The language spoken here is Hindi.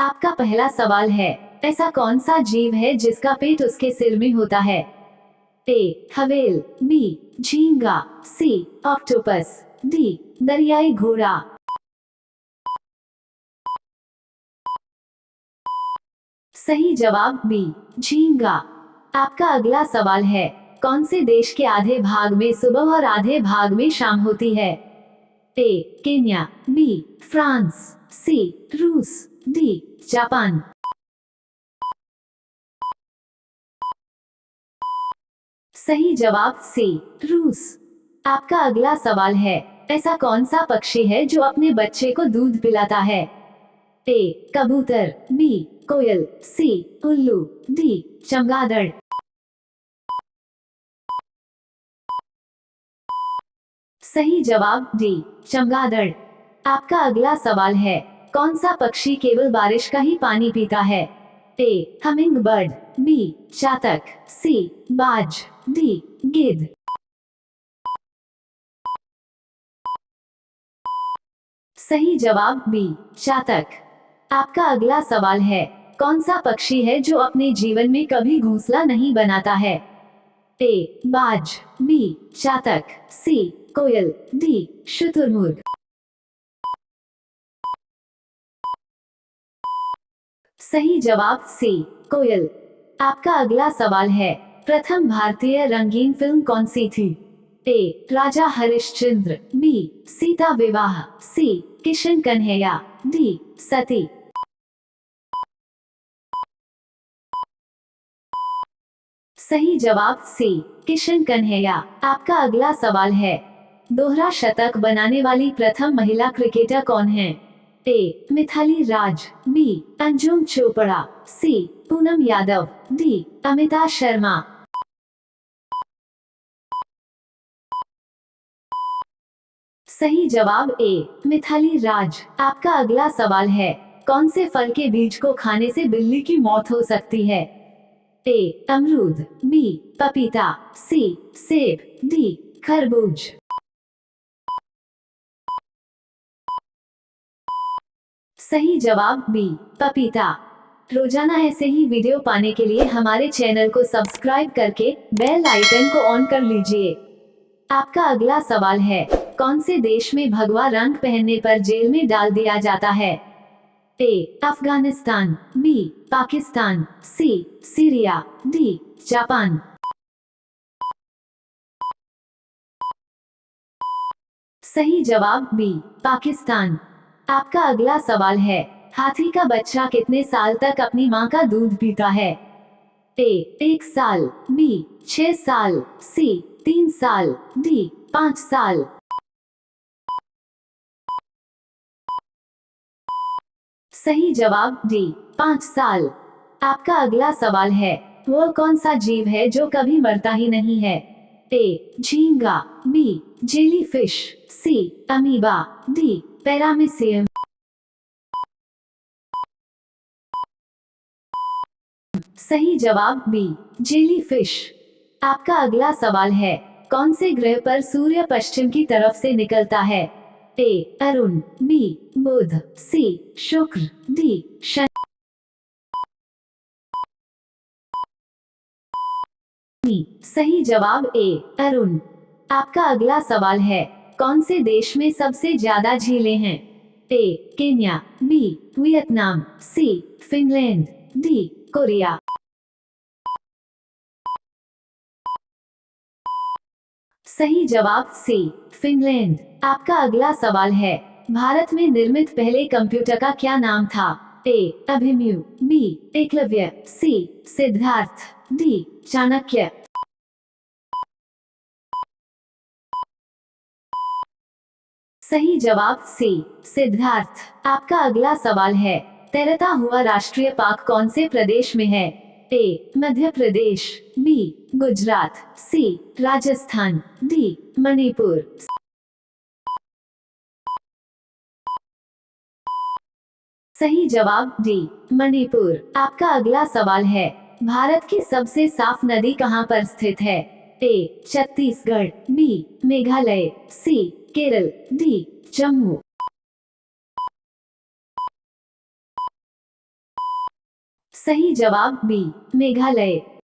आपका पहला सवाल है, ऐसा कौन सा जीव है जिसका पेट उसके सिर में होता है? ए. हवेल, बी. झींगा, सी. Octopus, D. दरियाई घोड़ा। सही जवाब बी. झींगा। आपका अगला सवाल है, कौन से देश के आधे भाग में सुबह और आधे भाग में शाम होती है? A. Kenya, B. France, C. रूस, डी. जापान। सही जवाब सी. रूस। आपका अगला सवाल है, ऐसा कौन सा पक्षी है जो अपने बच्चे को दूध पिलाता है? ए. कबूतर, बी. कोयल, सी. उल्लू, डी. चमगादड़। सही जवाब डी. चमगादड़। आपका अगला सवाल है, कौन सा पक्षी केवल बारिश का ही पानी पीता है? ए. Humming bird, B. चातक, सी. बाज, डी. गिद्ध। सही जवाब बी. चातक। आपका अगला सवाल है, कौन सा पक्षी है जो अपने जीवन में कभी घोंसला नहीं बनाता है? ए. बाज, बी. चातक, सी. कोयल, डी. शुतुरमुर्ग। सही जवाब सी. कोयल। आपका अगला सवाल है, प्रथम भारतीय रंगीन फिल्म कौन सी थी? ए. राजा हरिश्चंद्र, बी. सीता विवाह, सी. किशन कन्हैया, डी. सती। सही जवाब सी. किशन कन्हैया। आपका अगला सवाल है, दोहरा शतक बनाने वाली प्रथम महिला क्रिकेटर कौन है? ए. मिथाली राज, बी. अंजुम चोपड़ा, सी. पूनम यादव, डी. अमिता शर्मा। सही जवाब ए. मिथाली राज। आपका अगला सवाल है, कौन से फल के बीज को खाने से बिल्ली की मौत हो सकती है? ए. अमरूद, बी. पपीता, सी. सेब, डी. खरबूज। सही जवाब बी. पपीता। रोजाना ऐसे ही वीडियो पाने के लिए हमारे चैनल को सब्सक्राइब करके बेल आइकन को ऑन कर लीजिए। आपका अगला सवाल है, कौन से देश में भगवा रंग पहनने पर जेल में डाल दिया जाता है? A. Afghanistan, B. Pakistan, C. Syria, D. Japan. सही जवाब बी. पाकिस्तान। आपका अगला सवाल है, हाथी का बच्चा कितने साल तक अपनी मां का दूध पीता है? ए. 1 साल, बी. 6 साल, सी. 3 साल, डी. 5 साल। सही जवाब डी. 5 साल। आपका अगला सवाल है, वह कौन सा जीव है जो कभी मरता ही नहीं है? ए. झींगा, B. Jellyfish, C. Amoeba, D. Paramecium. सही जवाब बी. जेलीफिश। आपका अगला सवाल है, कौन से ग्रह पर सूर्य पश्चिम की तरफ से निकलता है? ए. अरुण, बी. बुध, सी. शुक्र, डी. शनि। सही जवाब ए. अरुण। आपका अगला सवाल है, कौन से देश में सबसे ज्यादा झीलें हैं? A. Kenya, B. Vietnam, C. Finland, D. Korea. सही जवाब सी. फिनलैंड। आपका अगला सवाल है, भारत में निर्मित पहले कंप्यूटर का क्या नाम था? ए. अभिमन्यु, बी. एकलव्य, सी. सिद्धार्थ, डी. चाणक्य। सही जवाब सी. सिद्धार्थ। आपका अगला सवाल है, तैरता हुआ राष्ट्रीय पार्क कौन से प्रदेश में है? ए. मध्य प्रदेश, बी. गुजरात, सी. राजस्थान, डी. मणिपुर। सही जवाब डी. मणिपुर। आपका अगला सवाल है, भारत की सबसे साफ नदी कहां पर स्थित है? ए. छत्तीसगढ़, बी. मेघालय, सी. केरल, डी. जम्मू। सही जवाब बी, मेघालय।